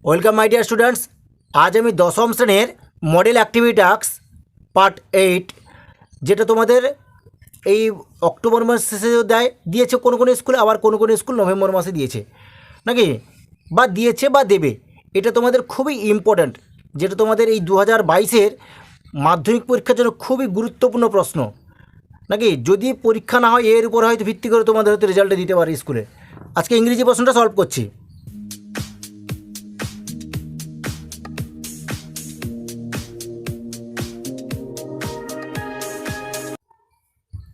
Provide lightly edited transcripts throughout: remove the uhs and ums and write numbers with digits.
Welcome my dear students. আজ আমি দশম শ্রেণীর মডেল অ্যাক্টিভিটি টাস্ক পার্ট 8, যেটা তোমাদের এই অক্টোবর মাস শেষে দিয়েছে কোনো কোনো স্কুলে, আবার কোনো কোনো স্কুল নভেম্বর মাসে দিয়েছে নাকি, বা দিয়েছে বা দেবে। এটা তোমাদের খুবই ইম্পর্ট্যান্ট, যেটা তোমাদের এই 2022-এর মাধ্যমিক পরীক্ষার জন্য খুবই গুরুত্বপূর্ণ প্রশ্ন নাকি। যদি পরীক্ষা না হয় এর উপর হয়তো ভিত্তি করে তোমাদের হয়তো রেজাল্টে দিতে পারে স্কুলে। আজকে ইংরেজি প্রশ্নটা সলভ করছি।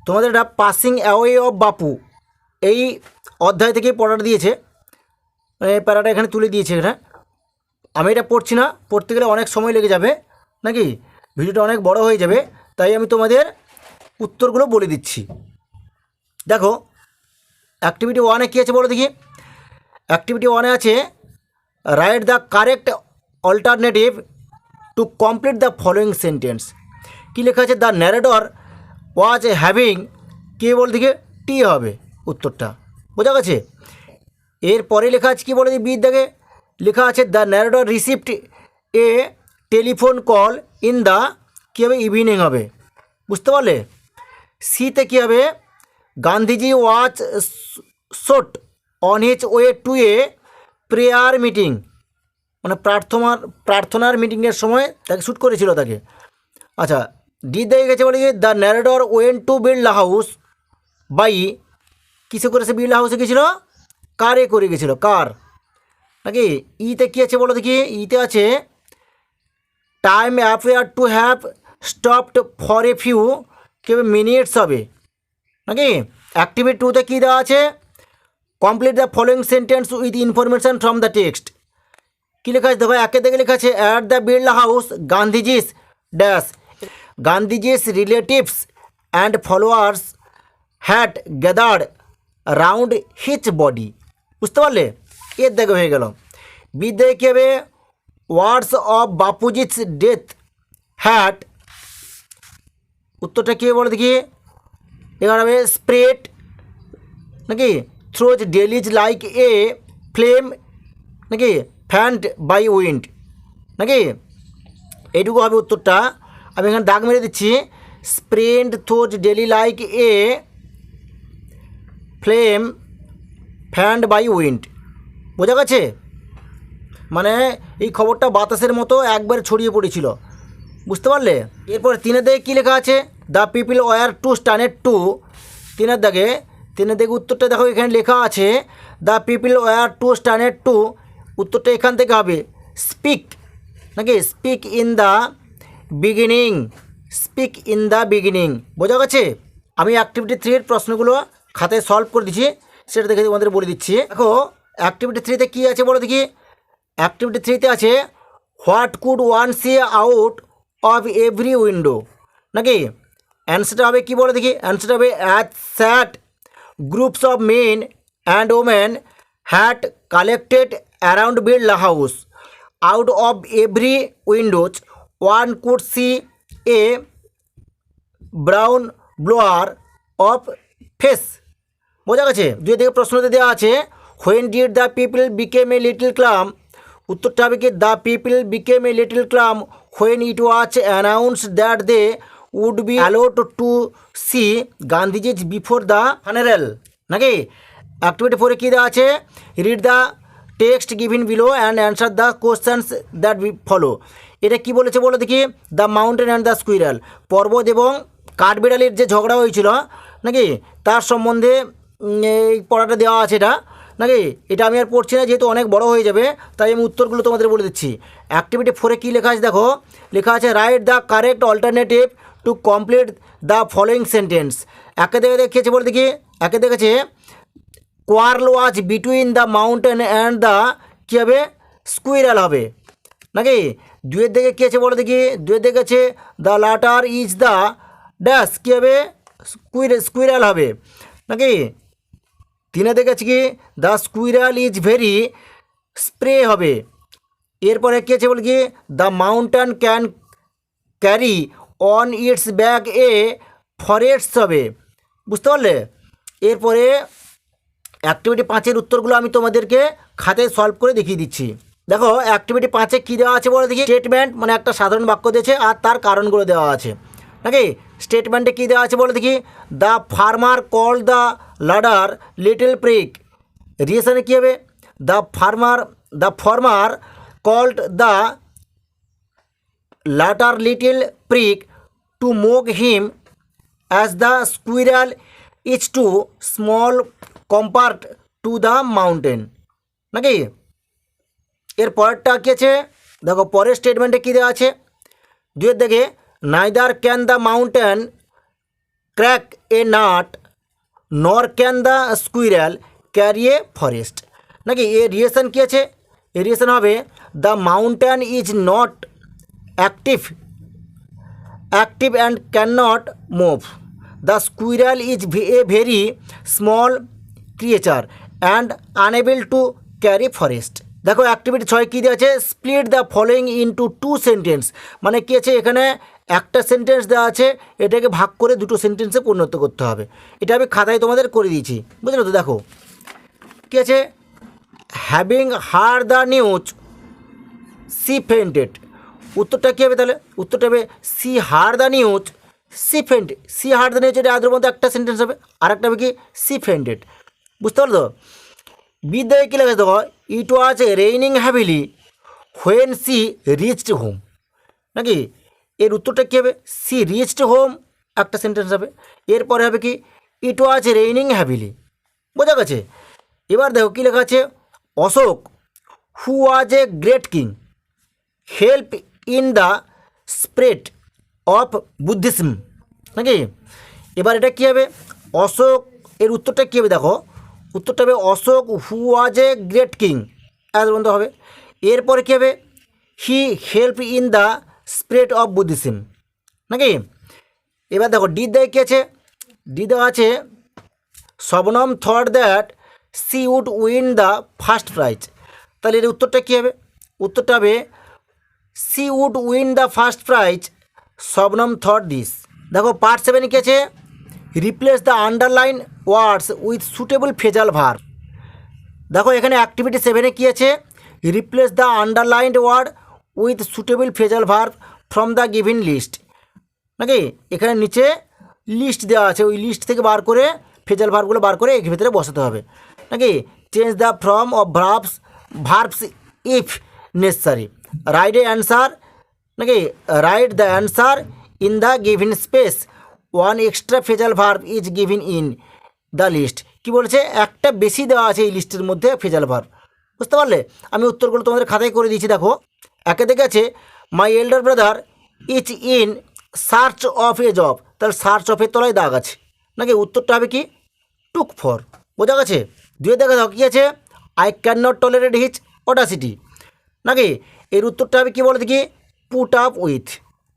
তোমাদের এটা পাসিং অ্যাওয়ে অফ বাপু এই অধ্যায় থেকে পড়াটা দিয়েছে, প্যারাটা এখানে তুলে দিয়েছে। এখানে আমি এটা পড়ছি না, পড়তে গেলে অনেক সময় লেগে যাবে নাকি, ভিডিওটা অনেক বড় হয়ে যাবে, তাই আমি তোমাদের উত্তরগুলো বলে দিচ্ছি। দেখো অ্যাক্টিভিটি 1-এ কী আছে বলো দেখি। অ্যাক্টিভিটি 1-এ আছে write the correct alternative to complete the following sentence. কী লেখা আছে? দ্য ন্যারেটর ওয়াজ হ্যাভিং, কে বল দিকে টি হবে উত্তরটা, বোঝা গেছে। এরপরে লেখা আছে কী বলে দিই, বি দাগে লেখা আছে the narrator received a telephone call in the, কী হবে ইভিনিং হবে, বুঝতে পারলে। সিতে কী হবে? Gandhiji was shot on his way to a prayer meeting, মানে প্রার্থনার মিটিংয়ের সময় তাকে শ্যুট করেছিল তাকে। আচ্ছা, ডি দেখে গেছে বলে the narrator went to build house by, কিসে করেছে বিল্ড হাউসে গেছিল? কারে করে গেছিল, কার নাকি। ইতে কী আছে বলো দেখি। ইতে আছে time appeared to have stopped for a few, কী মিনিটস হবে নাকি। অ্যাক্টিভিটি 2-তে কী দেওয়া আছে? Complete the following sentence with information from the text. কী লেখা আছে দেখো, একে দেখে লেখা আছে at the Birla House Gandhiji's dash, Gandhiji's relatives and followers had gathered round his body, বুঝতে পারলে। এর দেখে হয়ে গেল। বি দেখে কী হবে? ওয়ার্ডস অফ বাপুজিস ডেথ হ্যাড, উত্তরটা কী বলে দেখি। এখানে হবে স্প্রেড নাকি থ্রোজ ডেলিজ লাইক এ ফ্লেম নাকি ফ্যান্ড বাই উইন্ড নাকি, এইটুকু হবে উত্তরটা। আমি এখানে দাগ মেরে দিচ্ছি, spread throughout Delhi like a flame fanned by wind, বোঝা গেছে। মানে এই খবরটা বাতাসের মতো একবার ছড়িয়ে পড়েছিল, বুঝতে পারলে। এরপর 3-এর দাগে কী লেখা আছে? The people were too stunned to, 3-এর দাগে উত্তরটা দেখো এখানে লেখা আছে the people were too stunned to, উত্তরটা এখান থেকে হবে স্পিক নাকি, speak in the beginning, speak in the beginning, বোঝা গেছে। আমি অ্যাক্টিভিটি 3-এর প্রশ্নগুলো খাতায় সলভ করে দিচ্ছি, সেটা দেখে তোমাদের বলে দিচ্ছি। দেখো অ্যাক্টিভিটি 3-তে কী আছে বলো দেখি। অ্যাক্টিভিটি 3-তে আছে what could one see out of every window নাকি। অ্যান্সারটা হবে কী বলো দেখি। অ্যান্সারটা হবে at sat groups of men and women had collected around Birla House, out of every windows one could see a brown blower of face, বোঝা গেছে। দুই দিকে প্রশ্নতে দেওয়া আছে when did the people became a little calm, উত্তরটা হবে কি the people became a little calm when it was announced that they would be allowed to see Gandhiji's before the funeral নাকি। অ্যাক্টিভিটি 4-এ কী দেওয়া আছে? Read the text given below and answer the questions that follow. এটা কি বলেছে বলো দেখি। The mountain and the squirrel, পর্বত এবং কাঠবিড়ালির যে ঝগড়া হয়েছিল নাকি, তার সম্বন্ধে এই পড়াটা দেওয়া আছে এটা নাকি। এটা আমি আর পড়ছি না, যেহেতু অনেক বড় হয়ে যাবে, তাই আমি উত্তরগুলো তোমাদের বলে দিচ্ছি। অ্যাক্টিভিটি 4-এ কী লেখা আছে দেখো, লেখা আছে write the correct alternative to complete the following sentence. একে দেখে দেখিয়েছে বলে দেখি। একে দেখেছে quarrel was between the mountain and the, কী হবে স্কুইরাল হবে নাকি। 2-এর দিকে কী আছে বলো দেখি। 2-এর দিকে আছে দ্য লাটার ইজ দ্য ড্যাশ, কী হবে স্কুইরাল হবে নাকি। 3-এ দেখেছি কি the squirrel is very spray হবে। এরপরে কী আছে বলে কি the mountain can carry on it's back a forest হবে, বুঝতে পারলে। এরপরে অ্যাক্টিভিটি 5-এর উত্তরগুলো আমি তোমাদেরকে খাতায় সলভ করে দেখিয়ে দিচ্ছি। দেখো অ্যাক্টিভিটি 5-এ কী দেওয়া আছে বলে দেখি, স্টেটমেন্ট মানে একটা সাধারণ বাক্য দিয়েছে আর তার কারণগুলো দেওয়া আছে নাকি। স্টেটমেন্টে কী দেওয়া আছে বলে দেখি, the farmer call the ladder little prick. রিয়েশনে কী হবে, the farmer called the latter little prick to mock him as the squirrel is too small compared to the mountain নাকি। এর পরেরটা কী আছে দেখো, পরের স্টেটমেন্টে কী দেওয়া আছে, দুয়ের দেখে, neither can the mountain crack a nut nor can the squirrel carry a forest নাকি। এর রিয়েশন কী আছে, এর রিয়েশন হবে, the mountain is not active and cannot move. The squirrel is a very small creature and unable to carry forest. দেখো activity 6 কী দেওয়া আছে, split the following into 2 sentence. মানে কী আছে, এখানে একটা সেন্টেন্স দেওয়া আছে, এটাকে ভাগ করে 2টো সেন্টেন্সে পরিণত করতে হবে। এটা আমি খাতায় তোমাদের করে দিয়েছি, বুঝলো তো। দেখো কী আছে, having heard the news she fainted. উত্তরটা কী হবে তাহলে, উত্তরটা হবে she heard the news she heard the news, এটা আদের মধ্যে একটা সেন্টেন্স হবে। আর একটা হবে কি, সি ফেন্টেড। বুঝতে পারলো তো। বিদ্যায় কী লেখা দেখো, it was raining heavily when she reached home নাকি। এর উত্তরটা কী হবে, সি রিচড হোম একটা সেন্টেন্স হবে। এরপরে হবে কি, ইট ওয়াজ রেইনিং হ্যাভিলি। বোঝা গেছে। এবার দেখো কী লেখা আছে, Ashoka who was a great king help in the spread of Buddhism নাকি। এবার এটা কী হবে, অশোক, এর উত্তরটা কী হবে দেখো, উত্তরটা হবে Ashok who was a great king এর বন্ধ হবে। এরপরে কী হবে, he help in the spread of Buddhism নাকি। এবার দেখো ডি দেয় কী আছে, ডি দেওয়া আছে, Shabnam thought that she would win the first prize. তাহলে এর উত্তরটা কী হবে, উত্তরটা হবে she would win the first prize Shabnam thought this. দেখো পার্ট 7 কী আছে, replace the underline words with suitable phrasal verb. দেখো এখানে অ্যাক্টিভিটি 7-এ কী আছে, replace the underlined word with suitable phrasal verb from the given list নাকি। এখানে নিচে লিস্ট দেওয়া আছে, ওই লিস্ট থেকে বার করে ফ্রেজাল ভার্বগুলো বার করে এর ভিতরে বসাতে হবে নাকি। Change the form of verbs if necessary. Write a answer নাকি, write the answer in the given space, one extra phrasal verb is given in the list. কী বলেছে, একটা বেশি দেওয়া আছে এই লিস্টের মধ্যে ফ্রেজাল ভার্ব। বুঝতে পারলে, আমি উত্তরগুলো তোমাদের খাতায় করে দিয়েছি। দেখো একে দেখে আছে, my elder brother is in search of a job. তাহলে সার্চ অফের তলায় দাগ আছে নাকি, উত্তরটা হবে কি, টুক ফর। বোঝা গেছে। দুয়ে দেখা দাও কী আছে, I can not tolerate his Audacity নাকি। এর উত্তরটা হবে কী বলে দেখি, পুট আপ উইথ।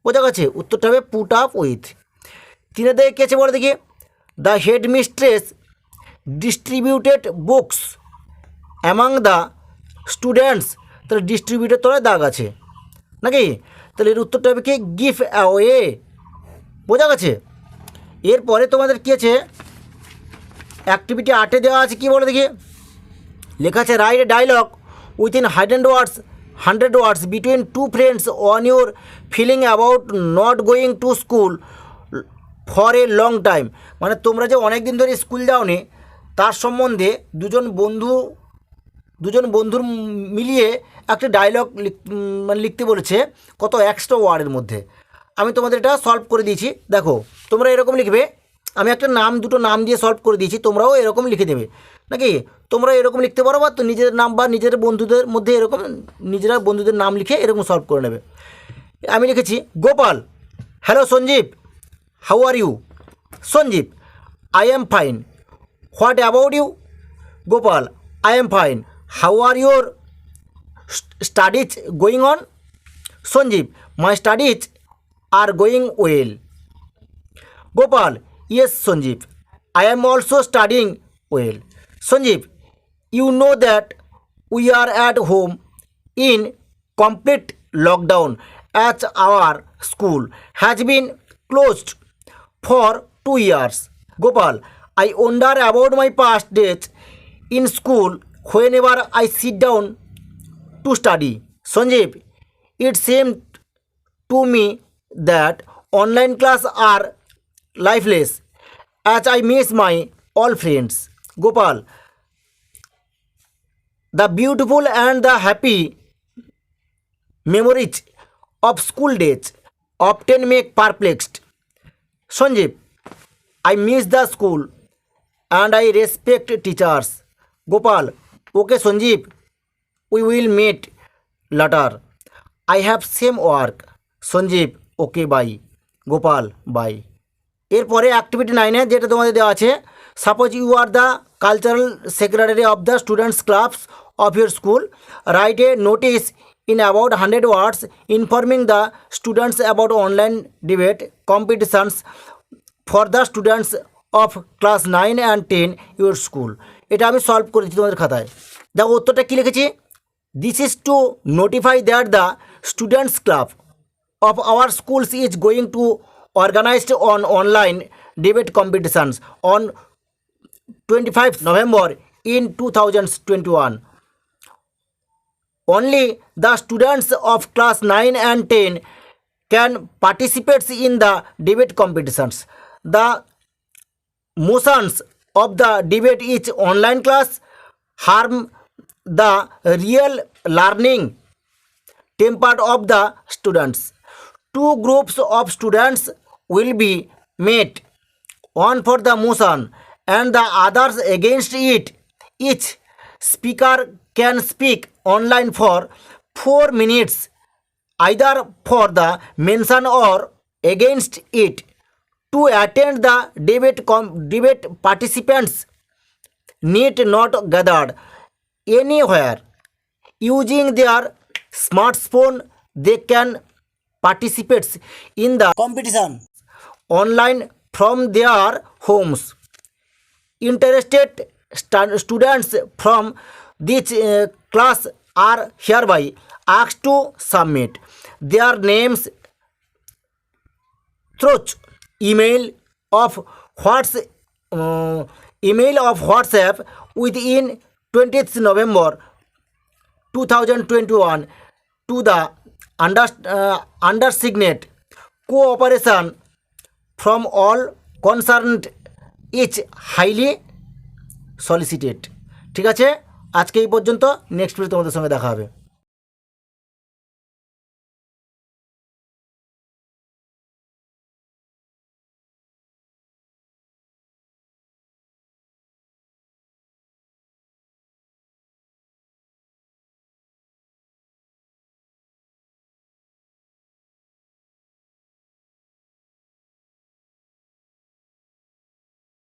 বোঝা গেছে, উত্তরটা হবে পুট আপ উইথ। তিনে দেখে কী আছে বলে দেখি, the head mistress distributed books among the students. তাহলে ডিস্ট্রিবিউটেড তলায় দাগ আছে নাকি। তাহলে এর উত্তরটা হবে কি, গিভ অ্যাওয়ে। বোঝা গেছে। এরপরে তোমাদের কী আছে, অ্যাক্টিভিটি 8-এ দেওয়া আছে, কী বলে দেখি, লেখা আছে, write a dialogue within 100 words between two friends on your feeling about not going to school for a long time. মানে তোমরা যে অনেক দিন ধরে স্কুল যাওনি তার সম্বন্ধে দুজন বন্ধুর মিলিয়ে একটা ডায়লগ মানে লিখতে বলেছে, কত 100 ওয়ার্ডের মধ্যে। আমি তোমাদের এটা সলভ করে দিয়েছি। দেখো তোমরা এরকম লিখবে, আমি একটা দুটো নাম দিয়ে সলভ করে দিয়েছি, তোমরাও এরকম লিখে দেবে নাকি। তোমরা এরকম লিখতে পারো বা তো নিজের নাম বা নিজের বন্ধুদের মধ্যে এরকম নিজেরা বন্ধুদের নাম লিখে এরকম সলভ করে নেবে। আমি লিখেছি, Gopal, hello Sanjeev, how are you? Sanjeev, I am fine, what about you? Gopal, I am fine, how are your studies going on? Sanjeev, my studies are going well. Gopal, yes Sanjeev, I am also studying well. Sanjeev, you know that we are at home in complete lockdown as our school has been closed for 2 years. Gopal, I wonder about my past days in school whenever I sit down to study. Sanjeev, it seemed to me that online class are lifeless as I miss my all friends. Gopal, the beautiful and the happy memories of school days often make perplexed. Sanjeev, I miss the school and I respect teachers. Gopal, okay Sanjeev, we will meet later. I have same work. Sanjeev, okay bye. Gopal, bye. এরপরে activity 9 যেটা তোমাদের দেওয়া আছে, suppose you are the cultural secretary of the students clubs of your school, write a notice in about 100 words informing the students about online debate competitions for the students of class 9 and 10 your school. এটা আমি solve করেছি তোমাদের খাতায়। দেখো উত্তরটা কী লিখেছি, this is to notify that the students club of our schools is going to organized on online debate competitions on 25th November in 2021. Only the students of class 9 and 10 can participate in the debate competitions. The motions of the debate is online class harm the real learning temper of the students. Two groups of students will be met, one for the motion and the others against it. Each speaker can speak online for 4 minutes, either for the mention or against it. To attend the debate participants need not gather anywhere. Using their smartphone, they can participate in the competition online from their homes. Interested students from this class are hereby asked to submit their names through email of WhatsApp within 20th November 2021 to the undersigned cooperation from all concerned is highly solicited. ঠিক আছে, আজকে এই পর্যন্ত, next video তোমাদের সঙ্গে দেখা হবে।